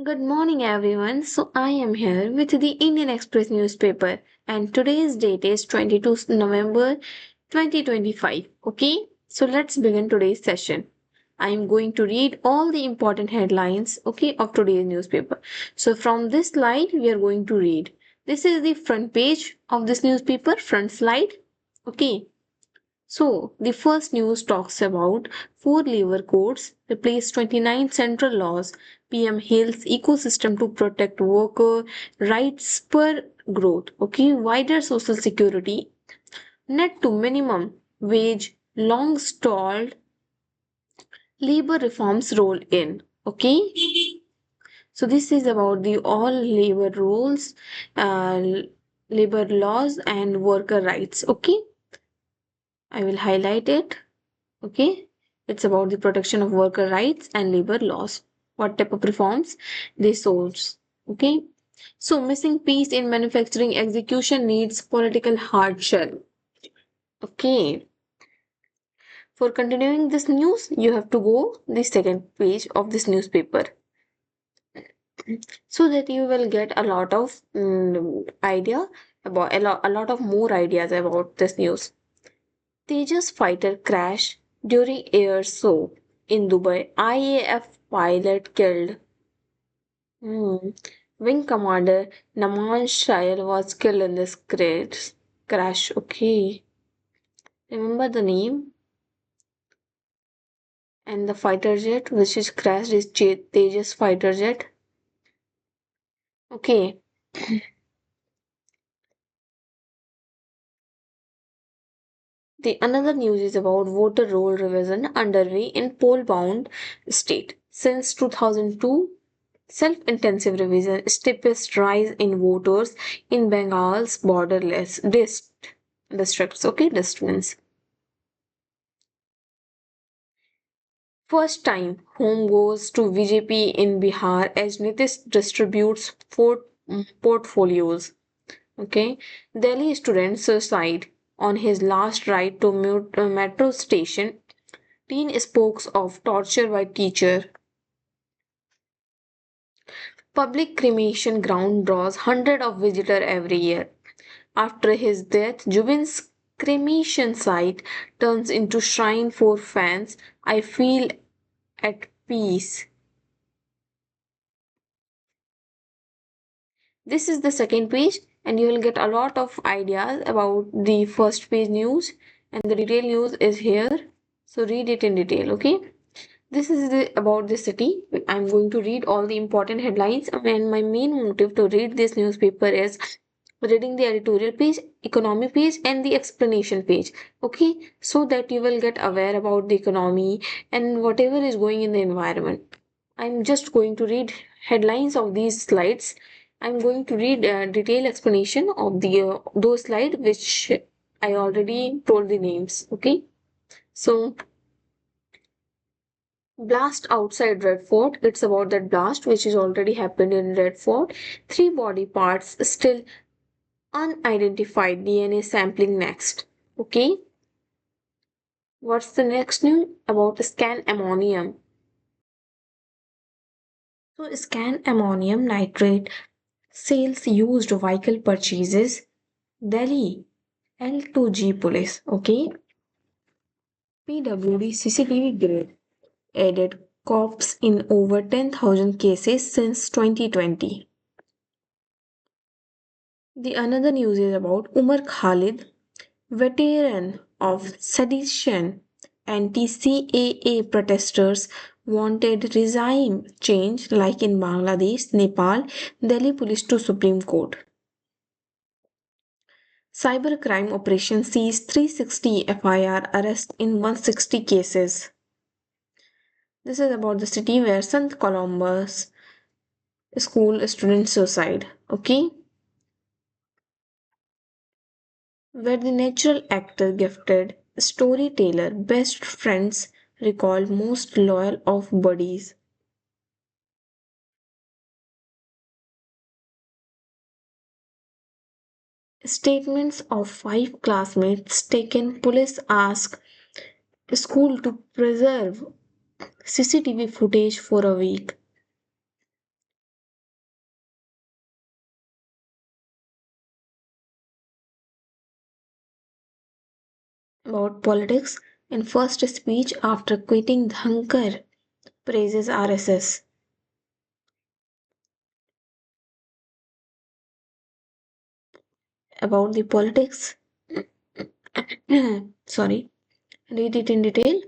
Good morning, everyone. So, I am here with the Indian Express newspaper, and today's date is 22 November 2025. Okay, so let's begin today's session. I am going to read all the important headlines, okay, of today's newspaper. So, from this slide, we are going to read. This is the front page of this newspaper, front slide. Okay, so, the first news talks about four labor codes replace 29 central laws. PM hails ecosystem to protect worker rights per growth. Okay, wider social security, net to minimum wage, long stalled labor reforms roll in. Okay, so this is about the all labor rules, uh, labor laws, and worker rights. Okay, I will highlight it. Okay, it's about the protection of worker rights and labor laws. What type of reforms they solves. Okay, so missing piece in manufacturing execution needs political hardship. Okay, for continuing this news, you have to go the second page of this newspaper so that you will get a lot of idea about a lot of more ideas about this news. Tejas fighter crash during air show in Dubai. IAF pilot killed. Hmm. Wing commander Naman Shayal was killed in this crash. Okay. Remember the name? And the fighter jet which is crashed is Tejas fighter jet. Okay. The another news is about voter roll revision underway in poll-bound state. Since 2002, self-intensive revision steepest rise in voters in Bengal's borderless districts. Okay, districts. First time home goes to BJP in Bihar as Nitish distributes portfolios. Okay, Delhi student suicide on his last ride to metro station. Teen spokes of torture by teacher. Public cremation ground draws hundred of visitors every year. After his death, Jubin's cremation site turns into shrine for fans. I feel at peace. This is the second page, and you will get a lot of ideas about the first page news, and the detail news is here. So read it in detail, okay? This is about the city. I'm going to read all the important headlines, and my main motive to read this newspaper is reading the editorial page, economy page, and the explanation page. Okay, so that you will get aware about the economy and whatever is going in the environment. I'm just going to read headlines of these slides. I'm going to read a detailed explanation of the those slides which I already told the names. Okay, so blast outside Red Fort. It's about that blast which is already happened in Red Fort. Three body parts still unidentified. DNA sampling next. Okay. What's the next news about scan ammonium? So scan ammonium nitrate sales used vehicle purchases. Delhi L2G police. Okay. PWD CCTV grid added cops in over 10,000 cases since 2020. The another news is about Umar Khalid, veteran of sedition. Anti-CAA protesters wanted regime change like in Bangladesh, Nepal, Delhi police to Supreme Court. Cybercrime operation sees 360 FIR arrest in 160 cases. This is about the city where Sant Columbus school student suicide. Okay, where the natural actor gifted storyteller best friends recalled most loyal of buddies. Statements of five classmates taken. Police ask school to preserve CCTV footage for a week. About politics, in first speech after quitting Dhankar, praises RSS. About the politics, sorry, read it in detail.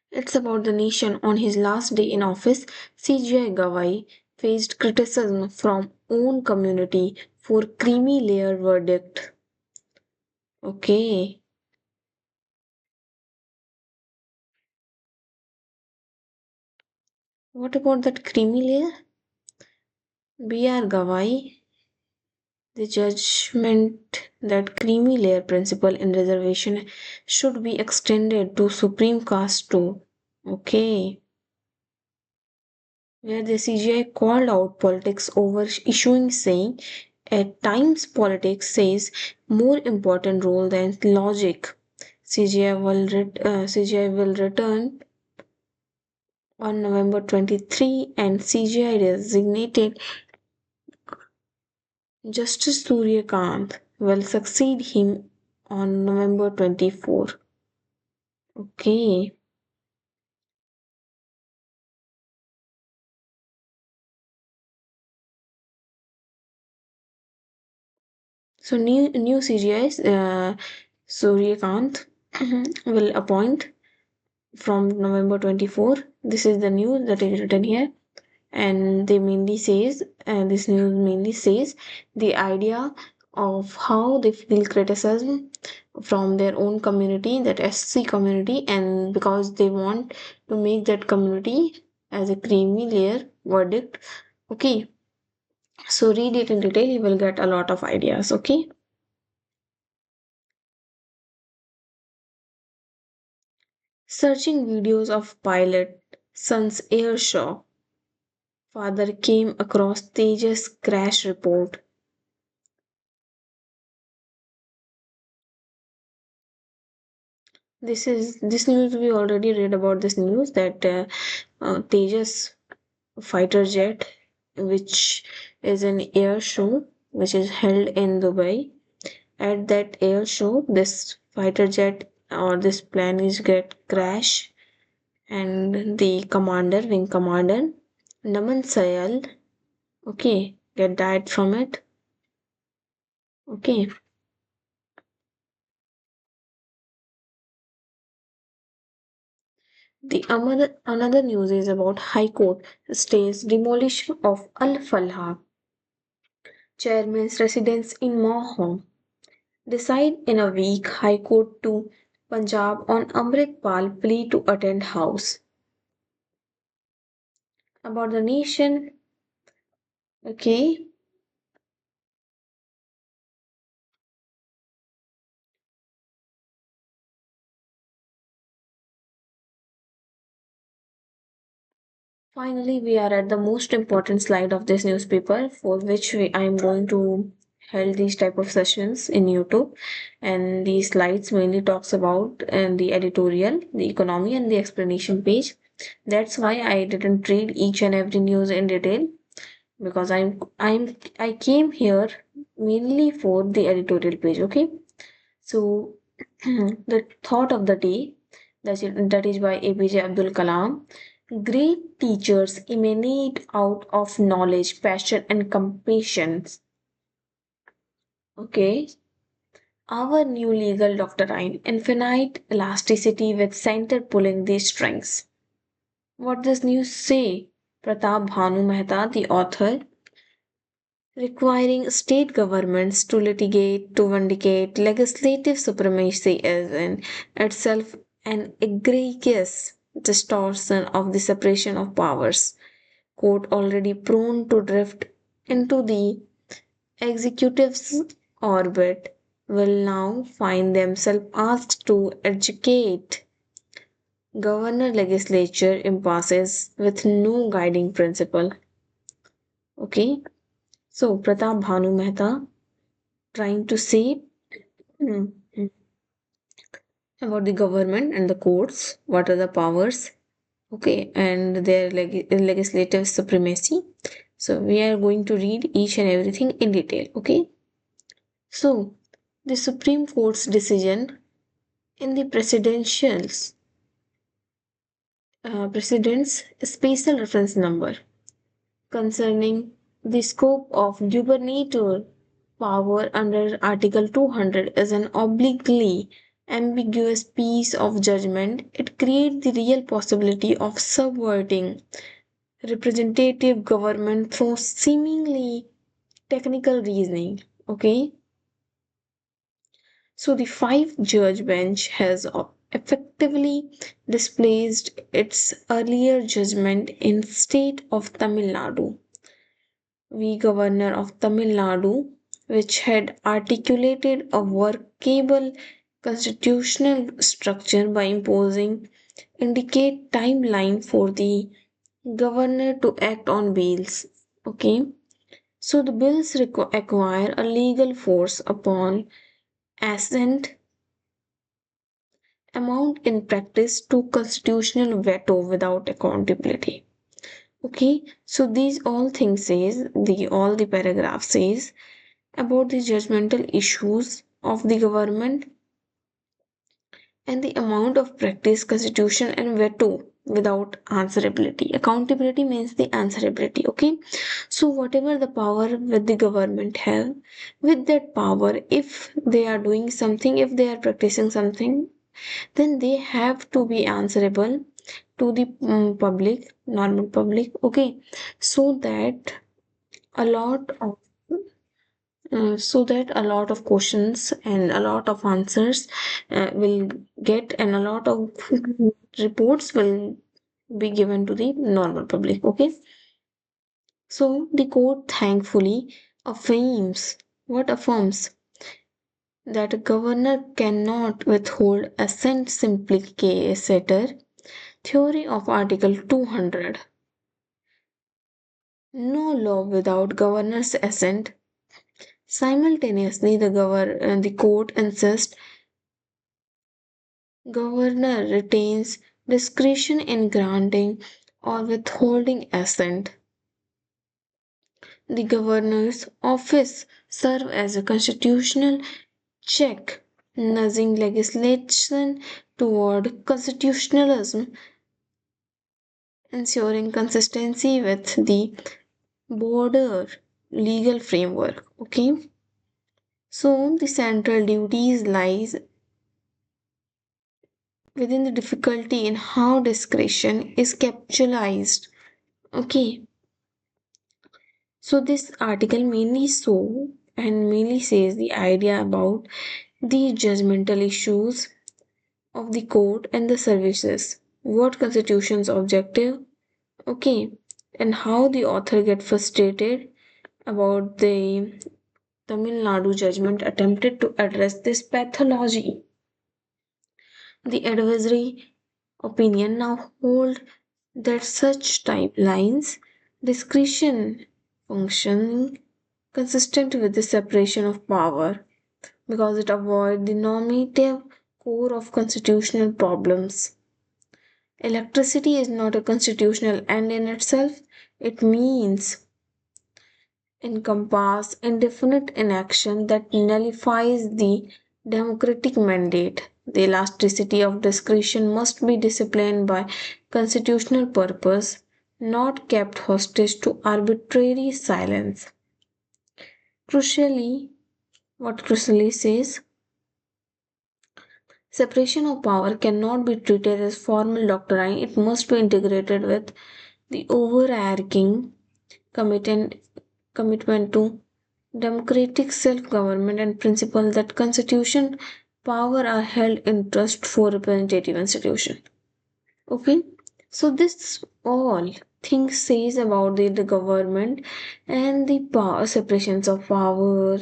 It's about the nation on his last day in office. CGI Gawai faced criticism from own community for creamy layer verdict. Okay, what about that creamy layer? BR Gawai, the judgment that creamy layer principle in reservation should be extended to supreme caste too. Okay, where the CGI called out politics over issuing, saying at times politics says more important role than logic. CGI will return on November 23 and CGI designated Justice Suryakant will succeed him on November 24. Okay, so new CGI Suryakant will appoint from November 24. This is the news that is written here, and they mainly says this news mainly says the idea of how they feel criticism from their own community, that SC community, and because they want to make that community as a creamy layer verdict. Okay, so read it in detail, you will get a lot of ideas. Okay, searching videos of pilot son's air show, father came across Tejas crash report. This news we already read about this news that Tejas fighter jet, which is an air show which is held in Dubai. At that air show, this fighter jet or this plane is get crash, and the commander, wing commander, Naman Sayal, okay, get died from it. Okay, the another news is about High Court stays demolition of Al Falha chairman's residence in Mohom. Decide in a week. High Court to Punjab on Amrit Pal plea to attend House. About the nation, okay. Finally, we are at the most important slide of this newspaper, for which I am going to hold these type of sessions in YouTube. And these slides mainly talks about the editorial, the economy, and the explanation page. That's why I didn't read each and every news in detail, because I came here mainly for the editorial page. Okay, so the thought of the day, that is by APJ Abdul Kalam. Great teachers emanate out of knowledge, passion, and compassion. Okay, our new legal doctrine, infinite elasticity with center pulling the strings. What does news say? Pratap Bhanu Mehta, the author, requiring state governments to litigate to vindicate legislative supremacy is in itself an egregious distortion of the separation of powers. Court already prone to drift into the executive's orbit will now find themselves asked to educate governor legislature impasses with no guiding principle. Okay, so Pratap Bhanu Mehta trying to say, hmm, about the government and the courts, what are the powers, okay, and their legislative supremacy. So we are going to read each and everything in detail, okay. So the Supreme Court's decision in the president's special reference number concerning the scope of gubernatorial power under Article 200 is an obliquely ambiguous piece of judgment. It creates the real possibility of subverting representative government through seemingly technical reasoning. Okay, so the five judge bench has effectively displaced its earlier judgment in state of Tamil Nadu. The governor of Tamil Nadu, which had articulated a workable constitutional structure by imposing indicate timeline for the governor to act on bills. Okay, so the bills acquire a legal force upon assent amount in practice to constitutional veto without accountability. Okay, so these all things says the all the paragraph says about the judgmental issues of the government and the amount of practice constitution and veto without answerability. Accountability means the answerability. Okay, so whatever the power with the government have, with that power, if they are doing something, if they are practicing something, then they have to be answerable to the public, normal public. Okay, so that a lot of so that a lot of questions and a lot of answers will get, and a lot of reports will be given to the normal public. Okay, so the court thankfully affirms that a governor cannot withhold assent simplicator theory of Article 200. No law without governor's assent. Simultaneously, the court insists governor retains discretion in granting or withholding assent. The governor's office serves as a constitutional check, nudging legislation toward constitutionalism, ensuring consistency with the broader legal framework. Okay, so the central duties lies within the difficulty in how discretion is capitalized. Okay, so this article mainly says the idea about the judgmental issues of the court and the services, what constitution's objective, okay, and how the author get frustrated about the Tamil Nadu judgment attempted to address this pathology. The advisory opinion now hold that such timelines discretion functioning consistent with the separation of power because it avoids the normative core of constitutional problems. Electricity is not a constitutional end in itself. It means encompass indefinite inaction that nullifies the democratic mandate. The elasticity of discretion must be disciplined by constitutional purpose, not kept hostage to arbitrary silence. Crucially, what crucially says, separation of power cannot be treated as formal doctrine, it must be integrated with the overarching commitment, commitment to democratic self-government and principle that constitution power are held in trust for representative institution. Okay, so this all things says about the government and the power separations of power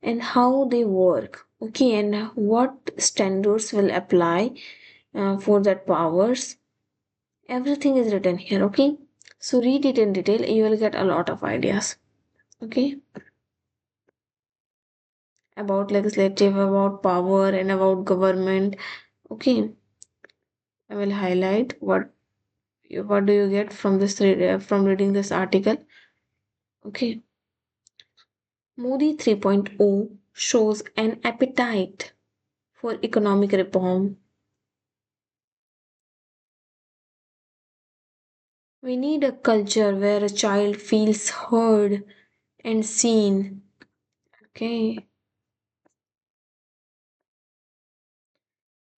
and how they work. Okay, and what standards will apply for that powers. Everything is written here. Okay, so read it in detail. You will get a lot of ideas. Okay, about legislative, about power, and about government. Okay, I will highlight what do you get from from reading this article. Okay, Modi 3.0 shows an appetite for economic reform. We need a culture where a child feels heard and seen. Okay,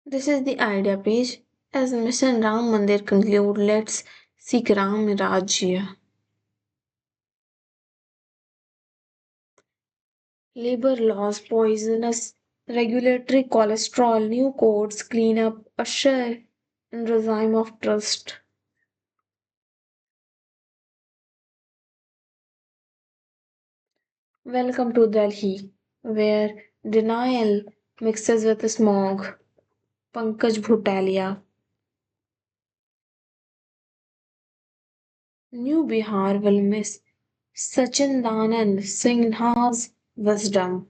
this is the idea page. As Mission Ram Mandir conclude, let's seek Ram Rajya. Labor laws poisonous, regulatory cholesterol, new codes clean up, usher in regime of trust. Welcome to Delhi, where denial mixes with smog. Pankaj Bhutalia. New Bihar will miss Sachindanand Sinha's wisdom.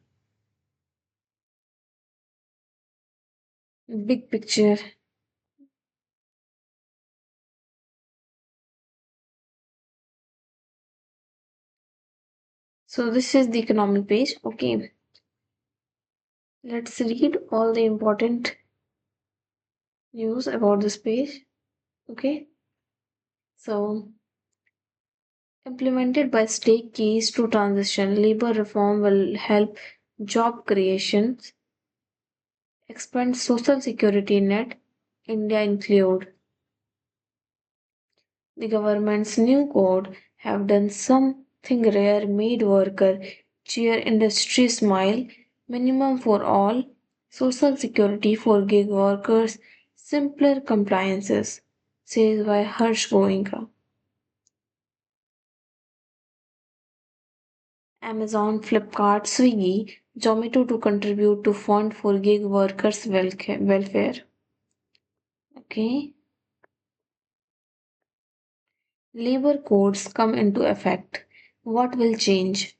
Big picture. So this is the economic page. Okay, let's read all the important news about this page. Okay, so implemented by state keys to transition, labor reform will help job creation, expand social security net, India include. The government's new code have done something rare, made worker cheer, industry smile, minimum for all, social security for gig workers, simpler compliances, says by Harsh Goenka. Amazon, Flipkart, Swiggy, Zomato to contribute to fund for gig workers' welfare. Okay. Labor codes come into effect. What will change?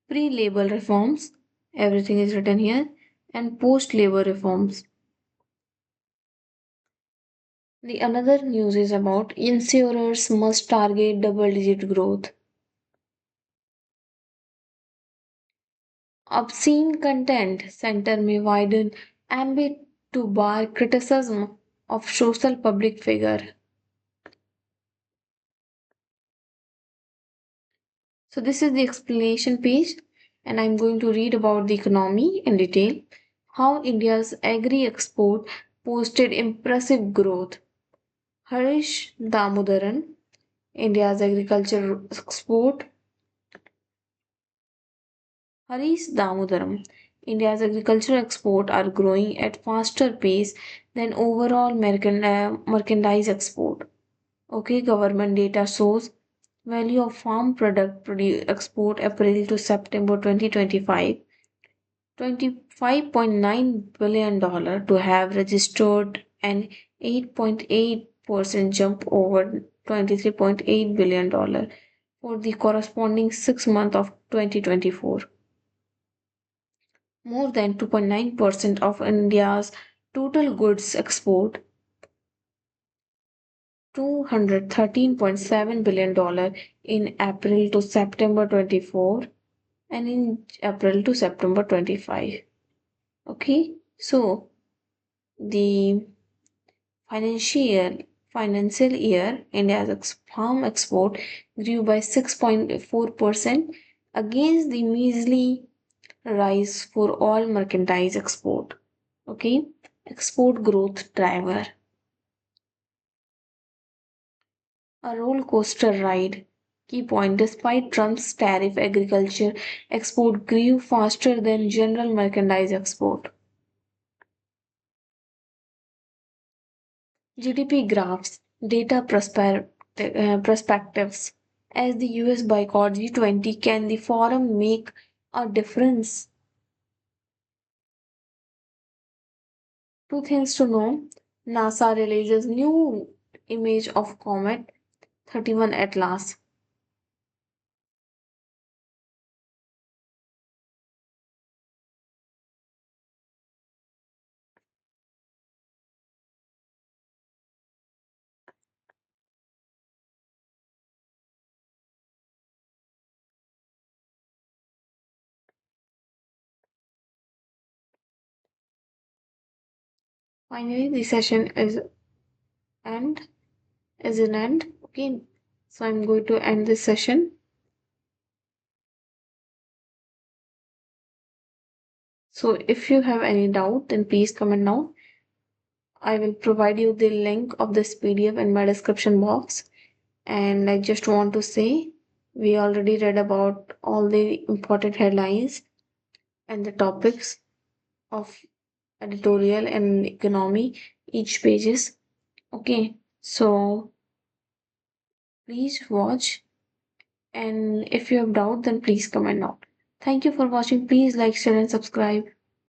Pre-labor reforms, everything is written here, and post-labor reforms. The another news is about insurers must target double-digit growth. Obscene content center may widen ambit to bar criticism of social public figure. So this is the explanation page, and I'm going to read about the economy in detail. How India's agri export posted impressive growth. Harish Damodaran, India's agriculture export. Harish Damodaram, India's agricultural export are growing at faster pace than overall merchandise export. Okay, government data shows value of farm product export April to September 2025 $25.9 billion to have registered an 8.8% jump over $23.8 billion for the corresponding 6 months of 2024. More than 2.9% of India's total goods export, $213.7 billion in April to September 24 and in April to September 25. Okay, so the financial financial year, India's farm export grew by 6.4% against the measly rise for all merchandise export. Okay, export growth driver. A roller coaster ride. Key point despite Trump's tariff, agriculture export grew faster than general merchandise export. GDP graphs, data perspectives. As the US boycott G20, can the forum make a difference? Two things to know. NASA releases new image of comet 31 Atlas. Finally, the session end is an end. Okay, so I'm going to end this session. So if you have any doubt, then please comment now. I will provide you the link of this PDF in my description box. And I just want to say we already read about all the important headlines and the topics of editorial and economy, each pages. Okay, so please watch, and if you have doubt, then please comment now. Thank you for watching. Please like, share, and subscribe.